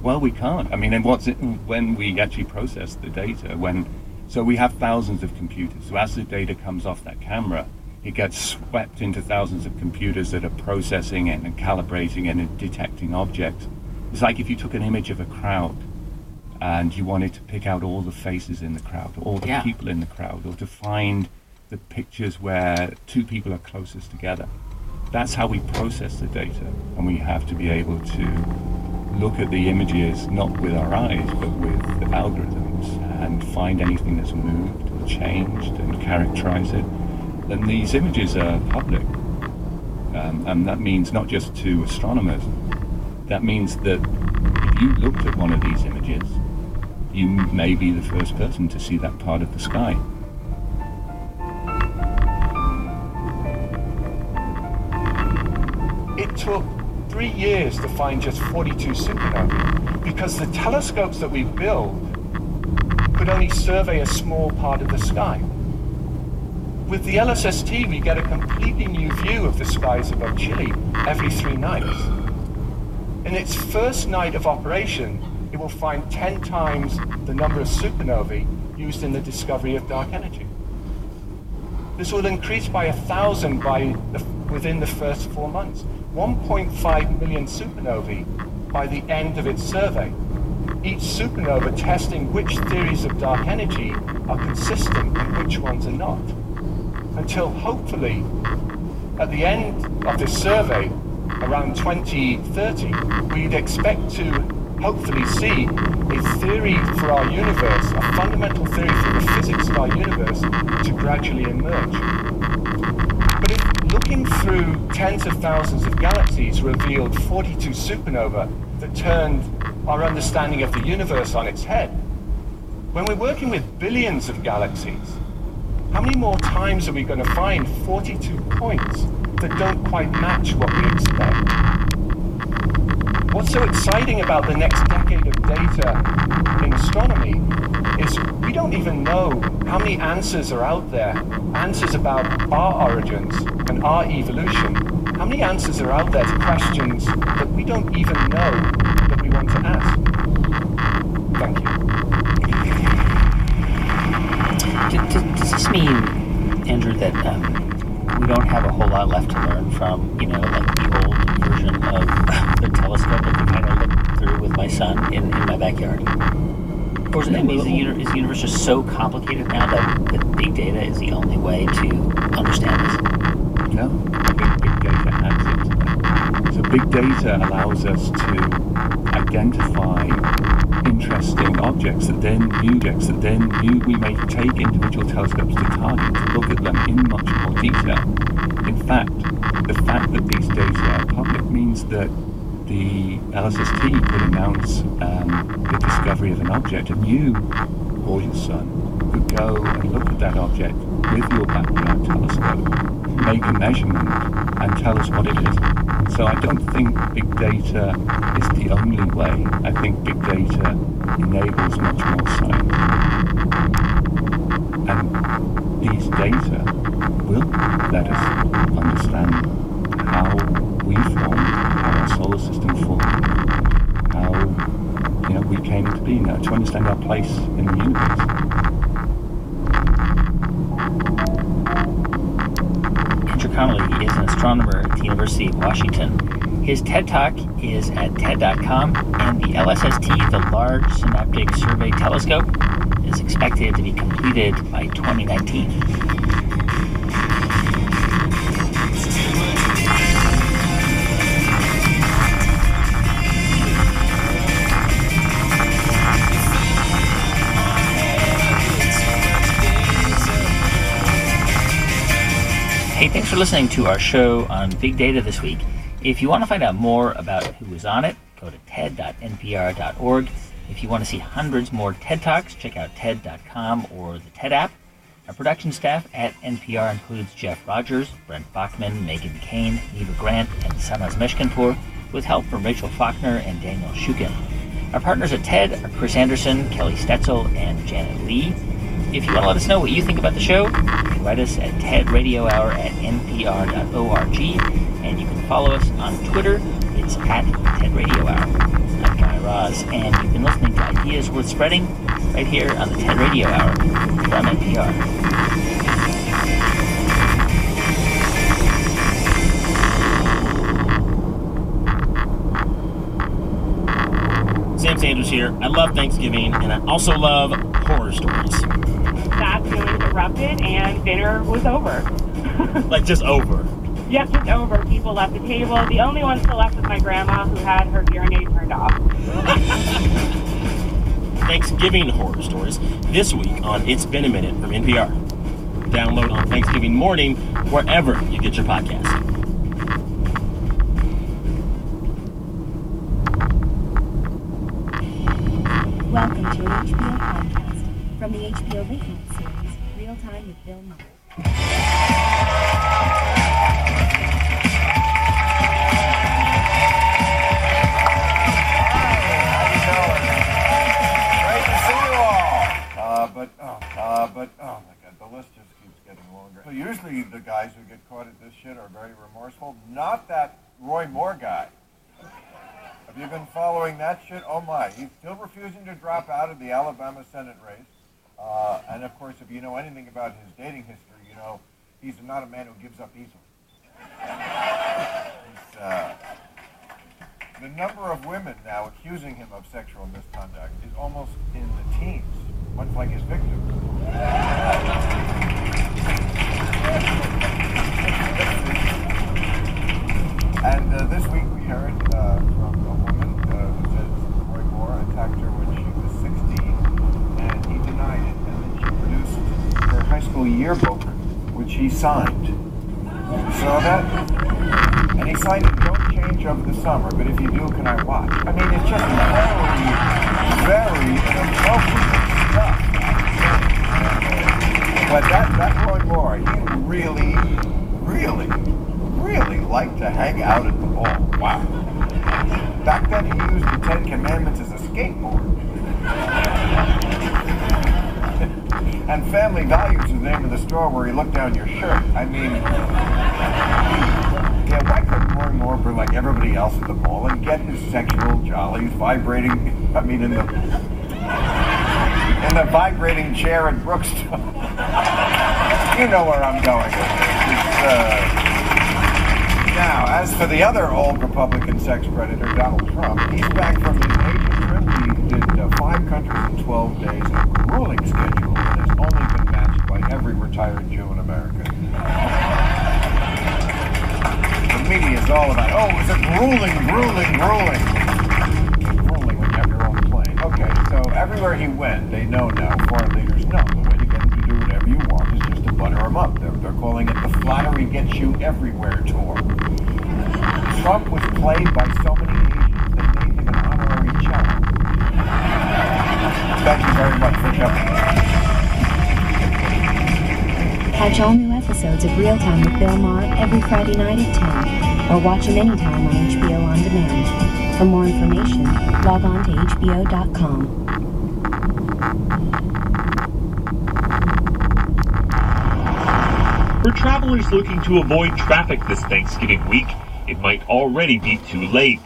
Well, we can't. I mean, and when we actually process the data, so we have thousands of computers. So as the data comes off that camera, it gets swept into thousands of computers that are processing it and calibrating it and detecting objects. It's like if you took an image of a crowd and you wanted to pick out all the faces in the crowd, all the people in the crowd, or to find the pictures where two people are closest together. That's how we process the data, and we have to be able to look at the images not with our eyes but with the algorithms and find anything that's moved or changed and characterize it. And these images are public, and that means not just to astronomers. That means that if you looked at one of these images, you may be the first person to see that part of the sky. It took 3 years to find just 42 supernovae because the telescopes that we build could only survey a small part of the sky. With the LSST, we get a completely new view of the skies above Chile every 3 nights. In its first night of operation, it will find 10 times the number of supernovae used in the discovery of dark energy. This will increase by 1,000 within the first 4 months. 1.5 million supernovae by the end of its survey. Each supernova testing which theories of dark energy are consistent and which ones are not. Until hopefully, at the end of this survey, around 2030, we'd expect to hopefully see a theory for our universe, a fundamental theory for the physics of our universe, to gradually emerge. But if looking through tens of thousands of galaxies revealed 42 supernova that turned our understanding of the universe on its head, when we're working with billions of galaxies, how many more times are we going to find 42 points that don't quite match what we expect? What's so exciting about the next decade of data in astronomy is we don't even know how many answers are out there, answers about our origins and our evolution. How many answers are out there to questions that we don't even know that we want to ask? Thank you. Does this mean, Andrew, that we don't have a whole lot left to learn from, like the old version of the telescope that we kind of looked through with my son in my backyard? Or is the universe just so complicated now that big data is the only way to understand this? No, I think big data adds into that. So big data allows us to identify interesting objects that then we may take individual telescopes to target to look at them in much more detail. In fact, the fact that these data are public means that the LSST could announce the discovery of an object, and you or your son could go and look at that object with your backyard telescope, make a measurement, and tell us what it is. So I don't think big data is the only way. I think big data enables much more science. And these data will let us understand how we formed, how our solar system formed, how we came into being, to understand our place in the universe. Andrew Connelly is an astronomer at the University of Washington. His TED Talk is at TED.com, and the LSST, the Large Synaptic Survey Telescope, is expected to be completed by 2019. Hey, thanks for listening to our show on Big Data this week. If you want to find out more about who is on it, go to ted.npr.org. If you want to see hundreds more TED Talks, check out TED.com or the TED app. Our production staff at NPR includes Jeff Rogers, Brent Bachman, Megan Kane, Neva Grant, and Sanaz Meshkinpour, with help from Rachel Faulkner and Daniel Shukin. Our partners at TED are Chris Anderson, Kelly Stetzel, and Janet Lee. If you want to let us know what you think about the show, you can write us at tedradiohour@npr.org, and you can follow us on Twitter. It's at TEDRadioHour. I'm Guy Roz, and you've been listening to Ideas Worth Spreading right here on the TED Radio Hour from NPR. Sam Sanders here. I love Thanksgiving, and I also love horror stories. That feeling erupted, and dinner was over. Like, just over. Yes, it's over. People left the table. The only one still left was my grandma, who had her hearing aid turned off. Thanksgiving horror stories this week on It's Been a Minute from NPR. Download on Thanksgiving morning wherever you get your podcast. Welcome to an HBO podcast from the HBO Late Night series, Real Time with Bill Maher. Oh my God, the list just keeps getting longer. So usually the guys who get caught at this shit are very remorseful. Not that Roy Moore guy. Have you been following that shit? Oh my, he's still refusing to drop out of the Alabama Senate race. And of course, if you know anything about his dating history, you know he's not a man who gives up easily. The number of women now accusing him of sexual misconduct is almost in the teens, much like his victims. And this week we heard from a woman who says Roy Moore attacked her when she was 16, and he denied it. And then she produced her high school yearbook, which he signed. You saw that? And he signed it, "Don't change over the summer, but if you do, can I watch?" I mean, it's just very inappropriate stuff. But that Roy Moore, he really liked to hang out at the mall. Wow. Back then, he used the Ten Commandments as a skateboard. And Family Values is the name of the store where he looked down your shirt. I mean, yeah, why couldn't Roy Moore be like everybody else at the mall and get his sexual jollies vibrating, I mean, in the vibrating chair at Brookstone? You know where I'm going with this. Now, as for the other old Republican sex predator, Donald Trump, he's back from his Asia trip. He did 5 countries in 12 days, a grueling schedule that has only been matched by every retired Jew in America. The media is all about, oh, it's a grueling. Grueling when you have your own plane. Okay, so everywhere he went, they know now, foreign leaders know, the way to get him to do whatever you want is just to butter him up. They're calling it the Flattery Gets You Everywhere tour. Trump was played by so many Asians they made him an honorary cello. Thank you very much for coming. Catch all new episodes of Real Time with Bill Maher every Friday night at 10, or watch them anytime on HBO On Demand. For more information, log on to HBO.com. For travelers looking to avoid traffic this Thanksgiving week, it might already be too late.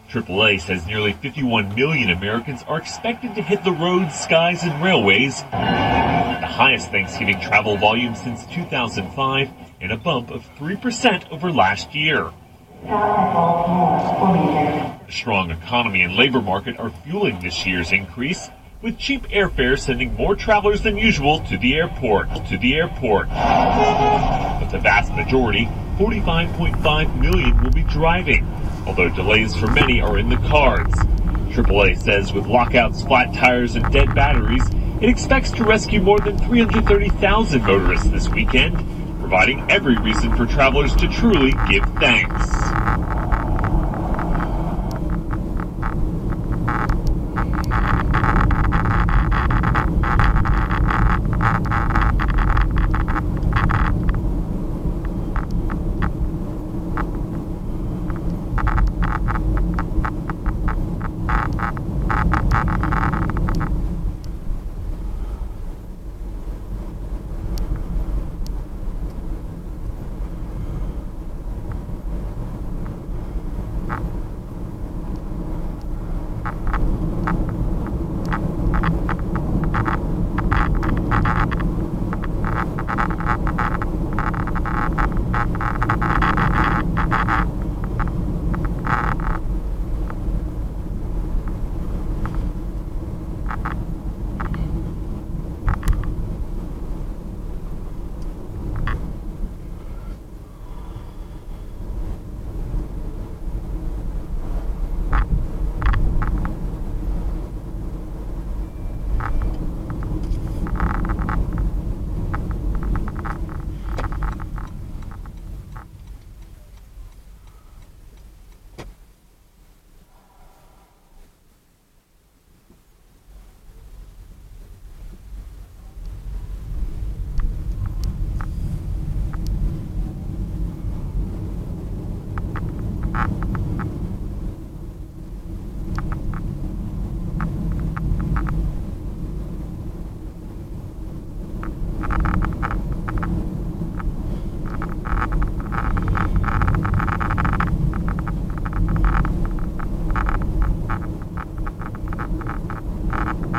AAA says nearly 51 million Americans are expected to hit the roads, skies, and railways, the highest Thanksgiving travel volume since 2005, and a bump of 3% over last year. A strong economy and labor market are fueling this year's increase, with cheap airfares sending more travelers than usual to the airport. But the vast majority, 45.5 million, will be driving, although delays for many are in the cards. AAA says with lockouts, flat tires, and dead batteries, it expects to rescue more than 330,000 motorists this weekend, providing every reason for travelers to truly give thanks.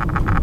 Bye.